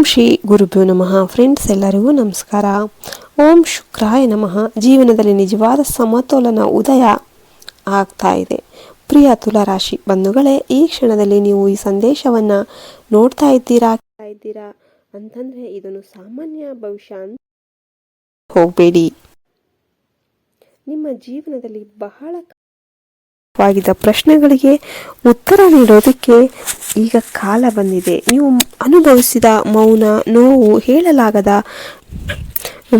ಶ್ರೀ ಗುರುಭ್ಯೋ ನಮಃ. ಫ್ರೆಂಡ್ಸ್, ಎಲ್ಲರಿಗೂ ನಮಸ್ಕಾರ. ಓಂ ಶುಕ್ರಾಯ ನಮಃ. ಜೀವನದಲ್ಲಿ ನಿಜವಾದ ಸಮತೋಲನ ಉದಯ ಆಗ್ತಾ ಇದೆ. ಪ್ರಿಯ ತುಲಾರಾಶಿ ಬಂಧುಗಳೇ, ಈ ಕ್ಷಣದಲ್ಲಿ ನೀವು ಈ ಸಂದೇಶವನ್ನು ನೋಡ್ತಾ ಇದ್ದೀರಾ ಅಂತಂದರೆ ಇದನ್ನು ಸಾಮಾನ್ಯ ಭವಿಷ್ಯ ಅಂತ ಹೋಗಬೇಡಿ. ನಿಮ್ಮ ಜೀವನದಲ್ಲಿ ಬಹಳ ಪ್ರಶ್ನೆಗಳಿಗೆ ಉತ್ತರ ನೀಡೋದಕ್ಕೆ ಈಗ ಕಾಲ ಬಂದಿದೆ. ನೀವು ಅನುಭವಿಸಿದ ಮೌನ, ನೋವು, ಹೇಳಲಾಗದ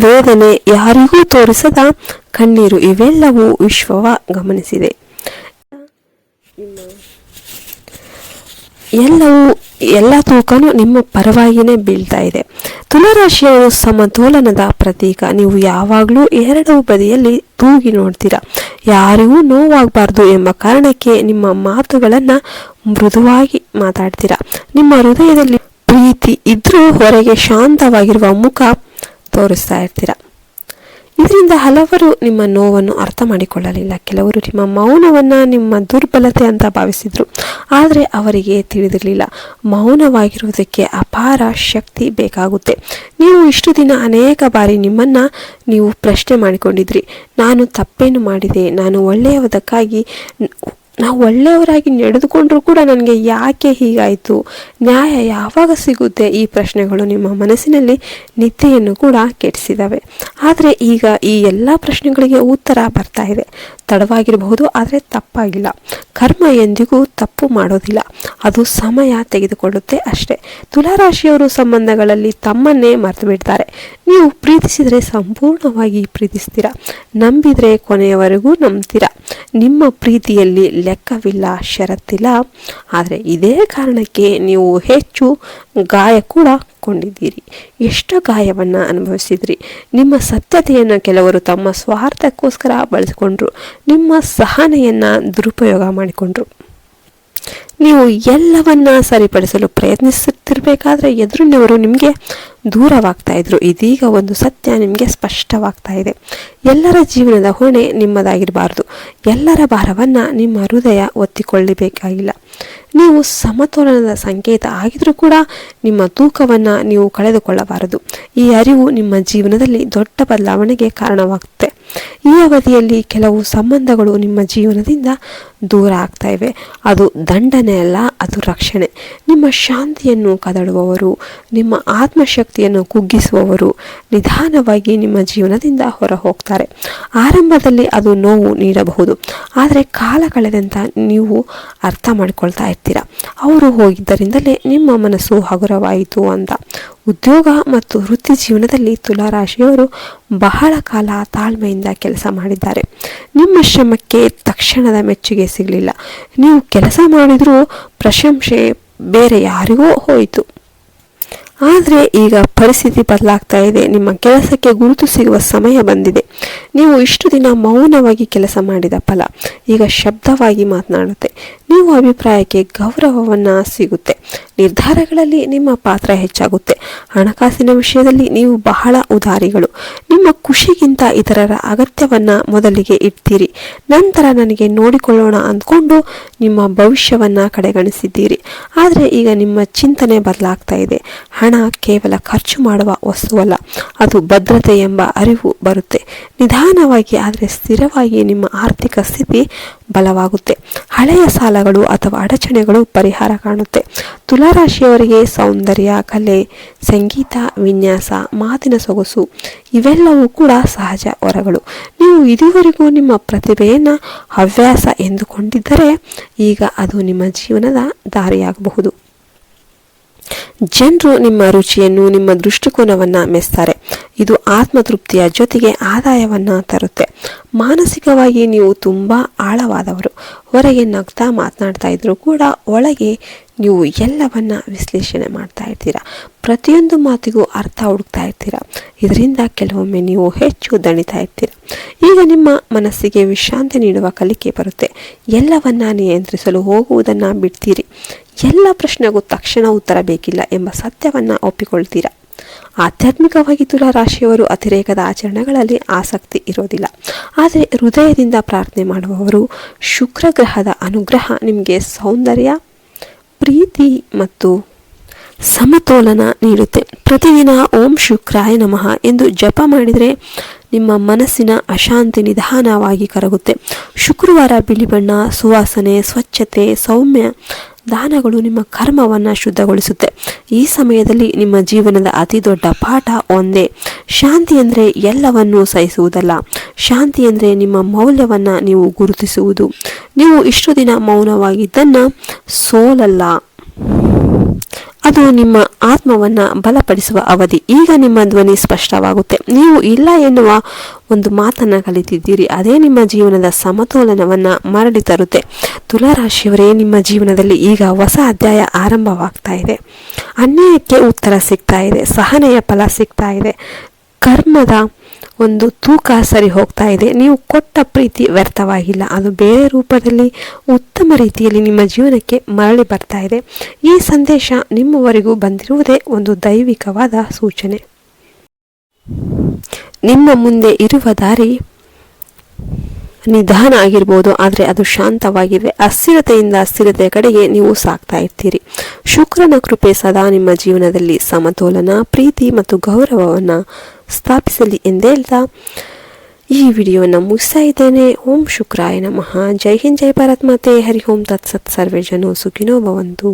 ವೇದನೆ, ಯಾರಿಗೂ ತೋರಿಸದ ಕಣ್ಣೀರು ಇವೆಲ್ಲವೂ ವಿಶ್ವವ ಗಮನಿಸಿದೆ. ಎಲ್ಲ ತೂಕನೂ ನಿಮ್ಮ ಪರವಾಗಿಯೇ ಬೀಳ್ತಾ ಇದೆ. ತುಲಾರಾಶಿಯವರು ಸಮತೋಲನದ ಪ್ರತೀಕ. ನೀವು ಯಾವಾಗಲೂ ಎರಡು ಬದಿಯಲ್ಲಿ ತೂಗಿ ನೋಡ್ತೀರಾ. ಯಾರಿಗೂ ನೋವಾಗಬಾರ್ದು ಎಂಬ ಕಾರಣಕ್ಕೆ ನಿಮ್ಮ ಮಾತುಗಳನ್ನು ಮೃದುವಾಗಿ ಮಾತಾಡ್ತೀರಾ. ನಿಮ್ಮ ಹೃದಯದಲ್ಲಿ ಪ್ರೀತಿ ಇದ್ರೂ ಹೊರಗೆ ಶಾಂತವಾಗಿರುವ ಮುಖ ತೋರಿಸ್ತಾ ಇರ್ತೀರಾ. ಇದರಿಂದ ಹಲವರು ನಿಮ್ಮ ನೋವನ್ನು ಅರ್ಥ ಮಾಡಿಕೊಳ್ಳಲಿಲ್ಲ. ಕೆಲವರು ನಿಮ್ಮ ಮೌನವನ್ನು ನಿಮ್ಮ ದುರ್ಬಲತೆ ಅಂತ ಭಾವಿಸಿದರು. ಆದರೆ ಅವರಿಗೆ ತಿಳಿದಿರಲಿಲ್ಲ, ಮೌನವಾಗಿರುವುದಕ್ಕೆ ಅಪಾರ ಶಕ್ತಿ ಬೇಕಾಗುತ್ತೆ. ನೀವು ಇಷ್ಟು ದಿನ ಅನೇಕ ಬಾರಿ ನಿಮ್ಮನ್ನು ನೀವು ಪ್ರಶ್ನೆ ಮಾಡಿಕೊಂಡಿದ್ರಿ. ನಾನು ತಪ್ಪೇನು ಮಾಡಿದೆ? ನಾವು ಒಳ್ಳೆಯವರಾಗಿ ನಡೆದುಕೊಂಡ್ರೂ ಕೂಡ ನನಗೆ ಯಾಕೆ ಹೀಗಾಯಿತು? ನ್ಯಾಯ ಯಾವಾಗ ಸಿಗುತ್ತೆ? ಈ ಪ್ರಶ್ನೆಗಳು ನಿಮ್ಮ ಮನಸ್ಸಿನಲ್ಲಿ ನಿದ್ದೆಯನ್ನು ಕೂಡ ಕೆಡಿಸಿದವೆ. ಆದರೆ ಈಗ ಈ ಎಲ್ಲ ಪ್ರಶ್ನೆಗಳಿಗೆ ಉತ್ತರ ಬರ್ತಾ ಇದೆ. ತಡವಾಗಿರಬಹುದು, ಆದರೆ ತಪ್ಪಾಗಿಲ್ಲ. ಕರ್ಮ ಎಂದಿಗೂ ತಪ್ಪು ಮಾಡೋದಿಲ್ಲ, ಅದು ಸಮಯ ತೆಗೆದುಕೊಳ್ಳುತ್ತೆ ಅಷ್ಟೇ. ತುಲಾರಾಶಿಯವರು ಸಂಬಂಧಗಳಲ್ಲಿ ತಮ್ಮನ್ನೇ ಮರೆತು ಬಿಡ್ತಾರೆ. ನೀವು ಪ್ರೀತಿಸಿದರೆ ಸಂಪೂರ್ಣವಾಗಿ ಪ್ರೀತಿಸ್ತೀರಾ, ನಂಬಿದರೆ ಕೊನೆಯವರೆಗೂ ನಂಬ್ತೀರಾ. ನಿಮ್ಮ ಪ್ರೀತಿಯಲ್ಲಿ ಲೆಕ್ಕವಿಲ್ಲ, ಷರತ್ತಿಲ್ಲ. ಆದರೆ ಇದೇ ಕಾರಣಕ್ಕೆ ನೀವು ಹೆಚ್ಚು ಗಾಯ ಕೂಡ ಕೊಂಡಿದ್ದೀರಿ. ಎಷ್ಟು ಗಾಯವನ್ನು ಅನುಭವಿಸಿದ್ರಿ. ನಿಮ್ಮ ಸತ್ಯತೆಯನ್ನು ಕೆಲವರು ತಮ್ಮ ಸ್ವಾರ್ಥಕ್ಕೋಸ್ಕರ ಬಳಸಿಕೊಂಡ್ರು. ನಿಮ್ಮ ಸಹನೆಯನ್ನು ದುರುಪಯೋಗ ಮಾಡಿಕೊಂಡ್ರು. ನೀವು ಎಲ್ಲವನ್ನ ಸರಿಪಡಿಸಲು ಪ್ರಯತ್ನಿಸುತ್ತಿರಬೇಕಾದ್ರೆ ಎದುರಿನವರು ನಿಮಗೆ ದೂರವಾಗ್ತಾ ಇದ್ರು. ಇದೀಗ ಒಂದು ಸತ್ಯ ನಿಮಗೆ ಸ್ಪಷ್ಟವಾಗ್ತಾ ಇದೆ. ಎಲ್ಲರ ಜೀವನದ ಹೊಣೆ ನಿಮ್ಮದಾಗಿರಬಾರ್ದು. ಎಲ್ಲರ ಭಾರವನ್ನು ನಿಮ್ಮ ಹೃದಯ ಒತ್ತಿಕೊಳ್ಳಬೇಕಾಗಿಲ್ಲ. ನೀವು ಸಮತೋಲನದ ಸಂಕೇತ ಆಗಿದ್ರೂ ಕೂಡ ನಿಮ್ಮ ತೂಕವನ್ನು ನೀವು ಕಳೆದುಕೊಳ್ಳಬಾರದು. ಈ ಅರಿವು ನಿಮ್ಮ ಜೀವನದಲ್ಲಿ ದೊಡ್ಡ ಬದಲಾವಣೆಗೆ ಕಾರಣವಾಗುತ್ತೆ. ಈ ಅವಧಿಯಲ್ಲಿ ಕೆಲವು ಸಂಬಂಧಗಳು ನಿಮ್ಮ ಜೀವನದಿಂದ ದೂರ ಆಗ್ತಾ ಇವೆ. ಅದು ದಂಡನೆ ಅಲ್ಲ, ಅದು ರಕ್ಷಣೆ. ನಿಮ್ಮ ಶಾಂತಿಯನ್ನು ಕದಡುವವರು, ನಿಮ್ಮ ಆತ್ಮಶಕ್ತಿಯನ್ನು ಕುಗ್ಗಿಸುವವರು ನಿಧಾನವಾಗಿ ನಿಮ್ಮ ಜೀವನದಿಂದ ಹೊರ ಹೋಗ್ತಾರೆ. ಆರಂಭದಲ್ಲಿ ಅದು ನೋವು ನೀಡಬಹುದು, ಆದರೆ ಕಾಲ ಕಳೆದಂತ ನೀವು ಅರ್ಥ ಮಾಡಿಕೊಳ್ತಾ ಇರ್ತೀರ, ಅವರು ಹೋಗಿದ್ದರಿಂದಲೇ ನಿಮ್ಮ ಮನಸ್ಸು ಹಗುರವಾಯಿತು ಅಂತ. ಉದ್ಯೋಗ ಮತ್ತು ವೃತ್ತಿ ಜೀವನದಲ್ಲಿ ತುಲಾರಾಶಿಯವರು ಬಹಳ ಕಾಲ ತಾಳ್ಮೆಯಿಂದ ಕೆಲಸ ಮಾಡಿದ್ದಾರೆ. ನಿಮ್ಮ ಶ್ರಮಕ್ಕೆ ತಕ್ಷಣದ ಮೆಚ್ಚುಗೆ ಸಿಗಲಿಲ್ಲ. ನೀವು ಕೆಲಸ ಮಾಡಿದರೂ ಪ್ರಶಂಸೆ ಬೇರೆ ಯಾರಿಗೋ ಹೋಯಿತು. ಆದರೆ ಈಗ ಪರಿಸ್ಥಿತಿ ಬದಲಾಗ್ತಾ ಇದೆ. ನಿಮ್ಮ ಕೆಲಸಕ್ಕೆ ಗುರುತು ಸಿಗುವ ಸಮಯ ಬಂದಿದೆ. ನೀವು ಇಷ್ಟು ದಿನ ಮೌನವಾಗಿ ಕೆಲಸ ಮಾಡಿದ ಫಲ ಈಗ ಶಬ್ದವಾಗಿ ಮಾತನಾಡುತ್ತೆ. ನೀವು ಅಭಿಪ್ರಾಯಕ್ಕೆ ಗೌರವವನ್ನು ಸಿಗುತ್ತೆ. ನಿರ್ಧಾರಗಳಲ್ಲಿ ನಿಮ್ಮ ಪಾತ್ರ ಹೆಚ್ಚಾಗುತ್ತೆ. ಹಣಕಾಸಿನ ವಿಷಯದಲ್ಲಿ ನೀವು ಬಹಳ ಉದಾರಿಗಳು. ನಿಮ್ಮ ಖುಷಿಗಿಂತ ಇತರರ ಅಗತ್ಯವನ್ನು ಮೊದಲಿಗೆ ಇಡ್ತೀರಿ. ನಂತರ ನನಗೆ ನೋಡಿಕೊಳ್ಳೋಣ ಅಂದ್ಕೊಂಡು ನಿಮ್ಮ ಭವಿಷ್ಯವನ್ನು ಕಡೆಗಣಿಸಿದ್ದೀರಿ. ಆದರೆ ಈಗ ನಿಮ್ಮ ಚಿಂತನೆ ಬದಲಾಗ್ತಾ ಇದೆ. ಹಣ ಕೇವಲ ಖರ್ಚು ಮಾಡುವ ವಸ್ತುವಲ್ಲ, ಅದು ಭದ್ರತೆ ಎಂಬ ಅರಿವು ಬರುತ್ತೆ. ನಿಧಾನವಾಗಿ ಆದರೆ ಸ್ಥಿರವಾಗಿ ನಿಮ್ಮ ಆರ್ಥಿಕ ಸ್ಥಿತಿ ಬಲವಾಗುತ್ತೆ. ಹಳೆಯ ಸಾಲಗಳು ಅಥವಾ ಅಡಚಣೆಗಳು ಪರಿಹಾರ ಕಾಣುತ್ತೆ. ತುಲಾರಾಶಿಯವರಿಗೆ ಸೌಂದರ್ಯ, ಕಲೆ, ಸಂಗೀತ, ವಿನ್ಯಾಸ, ಮಾತಿನ ಸೊಗಸು ಇವೆಲ್ಲವೂ ಕೂಡ ಸಹಜ ವರಗಳು. ನೀವು ಇದುವರೆಗೂ ನಿಮ್ಮ ಪ್ರತಿಭೆಯನ್ನು ಹವ್ಯಾಸ ಎಂದುಕೊಂಡಿದ್ದರೆ ಈಗ ಅದು ನಿಮ್ಮ ಜೀವನದ ದಾರಿಯಾಗಬಹುದು. ಜನರು ನಿಮ್ಮ ರುಚಿಯನ್ನು, ನಿಮ್ಮ ದೃಷ್ಟಿಕೋನವನ್ನು ಮೆಚ್ತಾರೆ. ಇದು ಆತ್ಮತೃಪ್ತಿಯ ಜೊತೆಗೆ ಆದಾಯವನ್ನು ತರುತ್ತೆ. ಮಾನಸಿಕವಾಗಿ ನೀವು ತುಂಬ ಆಳವಾದವರು. ಹೊರಗೆ ನಗ್ತಾ ಮಾತನಾಡ್ತಾ ಇದ್ರೂ ಕೂಡ ಒಳಗೆ ನೀವು ಎಲ್ಲವನ್ನ ವಿಶ್ಲೇಷಣೆ ಮಾಡ್ತಾ ಇರ್ತೀರ. ಪ್ರತಿಯೊಂದು ಮಾತಿಗೂ ಅರ್ಥ ಹುಡುಕ್ತಾ ಇರ್ತೀರ. ಇದರಿಂದ ಕೆಲವೊಮ್ಮೆ ನೀವು ಹೆಚ್ಚು ದಣಿತಾ ಇರ್ತೀರ. ಈಗ ನಿಮ್ಮ ಮನಸ್ಸಿಗೆ ವಿಶ್ರಾಂತಿ ನೀಡುವ ಕಲಿಕೆ ಬರುತ್ತೆ. ಎಲ್ಲವನ್ನ ನಿಯಂತ್ರಿಸಲು ಹೋಗುವುದನ್ನು ಬಿಡ್ತೀರಿ. ಎಲ್ಲ ಪ್ರಶ್ನೆಗೂ ತಕ್ಷಣ ಉತ್ತರ ಬೇಕಿಲ್ಲ ಎಂಬ ಸತ್ಯವನ್ನು ಒಪ್ಪಿಕೊಳ್ತೀರಾ. ಆಧ್ಯಾತ್ಮಿಕವಾಗಿ ತುಲಾರಾಶಿಯವರು ಅತಿರೇಕದ ಆಚರಣೆಗಳಲ್ಲಿ ಆಸಕ್ತಿ ಇರೋದಿಲ್ಲ. ಆದರೆ ಹೃದಯದಿಂದ ಪ್ರಾರ್ಥನೆ ಮಾಡುವವರು. ಶುಕ್ರ ಗ್ರಹದ ಅನುಗ್ರಹ ನಿಮಗೆ ಸೌಂದರ್ಯ, ಪ್ರೀತಿ ಮತ್ತು ಸಮತೋಲನ ನೀಡುತ್ತೆ. ಪ್ರತಿದಿನ ಓಂ ಶುಕ್ರಾಯ ನಮಃ ಎಂದು ಜಪ ಮಾಡಿದರೆ ನಿಮ್ಮ ಮನಸ್ಸಿನ ಅಶಾಂತಿ ನಿಧಾನವಾಗಿ ಕರಗುತ್ತೆ. ಶುಕ್ರವಾರ ಬಿಳಿ ಬಣ್ಣ, ಸುವಾಸನೆ, ಸ್ವಚ್ಛತೆ, ಸೌಮ್ಯ ದಾನಗಳು ನಿಮ್ಮ ಕರ್ಮವನ್ನು ಶುದ್ಧಗೊಳಿಸುತ್ತೆ. ಈ ಸಮಯದಲ್ಲಿ ನಿಮ್ಮ ಜೀವನದ ಅತಿ ದೊಡ್ಡ ಪಾಠ ಒಂದೇ: ಶಾಂತಿ ಅಂದರೆ ಎಲ್ಲವನ್ನೂ ಸಹಿಸುವುದಲ್ಲ, ಶಾಂತಿ ಅಂದರೆ ನಿಮ್ಮ ಮೌಲ್ಯವನ್ನು ನೀವು ಗುರುತಿಸುವುದು. ನೀವು ಇಷ್ಟು ದಿನ ಮೌನವಾಗಿದ್ದನ್ನು ಸೋಲಲ್ಲ, ಅದು ನಿಮ್ಮ ಆತ್ಮವನ್ನು ಬಲಪಡಿಸುವ ಅವಧಿ. ಈಗ ನಿಮ್ಮ ಧ್ವನಿ ಸ್ಪಷ್ಟವಾಗುತ್ತೆ. ನೀವು ಇಲ್ಲ ಎನ್ನುವ ಒಂದು ಮಾತನ್ನು ಕಲಿತಿದ್ದೀರಿ. ಅದೇ ನಿಮ್ಮ ಜೀವನದ ಸಮತೋಲನವನ್ನು ಮರಳಿ ತರುತ್ತೆ. ತುಲಾರಾಶಿಯವರೇ, ನಿಮ್ಮ ಜೀವನದಲ್ಲಿ ಈಗ ಹೊಸ ಅಧ್ಯಾಯ ಆರಂಭವಾಗ್ತಾ ಇದೆ. ಅನ್ಯಾಯಕ್ಕೆ ಉತ್ತರ ಸಿಗ್ತಾ ಇದೆ, ಸಹನೆಯ ಫಲ ಸಿಗ್ತಾ ಇದೆ, ಕರ್ಮದ ಒಂದು ತೂಕ ಸರಿ ಹೋಗ್ತಾ ಇದೆ. ನೀವು ಕೊಟ್ಟ ಪ್ರೀತಿ ವ್ಯರ್ಥವಾಗಿಲ್ಲ, ಅದು ಬೇರೆ ರೂಪದಲ್ಲಿ ಉತ್ತಮ ರೀತಿಯಲ್ಲಿ ನಿಮ್ಮ ಜೀವನಕ್ಕೆ ಮರಳಿ ಬರ್ತಾ ಇದೆ. ಈ ಸಂದೇಶ ನಿಮ್ಮವರೆಗೂ ಬಂದಿರುವುದೇ ಒಂದು ದೈವಿಕವಾದ ಸೂಚನೆ. ನಿಮ್ಮ ಮುಂದೆ ಇರುವ ದಾರಿ ನಿಧಾನ ಆಗಿರ್ಬೋದು, ಆದರೆ ಅದು ಶಾಂತವಾಗಿದೆ. ಅಸ್ಥಿರತೆಯಿಂದ ಅಸ್ಥಿರತೆಯ ಕಡೆಗೆ ನೀವು ಸಾಗ್ತಾ ಇರ್ತೀರಿ. ಶುಕ್ರನ ಕೃಪೆ ಸದಾ ನಿಮ್ಮ ಜೀವನದಲ್ಲಿ ಸಮತೋಲನ, ಪ್ರೀತಿ ಮತ್ತು ಗೌರವವನ್ನು ಸ್ಥಾಪಿಸಲಿ ಎಂದೇಳ್ತಾ ಈ ವಿಡಿಯೋವನ್ನು ಮುಗಿಸ್ತಾ ಇದ್ದೇನೆ. ಓಂ ಶುಕ್ರಾಯ ನಮಃ. ಜೈ ಹಿಂದ್, ಜೈ ಭಾರತ್ ಮಾತೆ. ಹರಿ ಓಂ ತತ್ಸತ್. ಸರ್ವೇ ಜನೋ ಸುಖಿನೋ ಭವಂತು.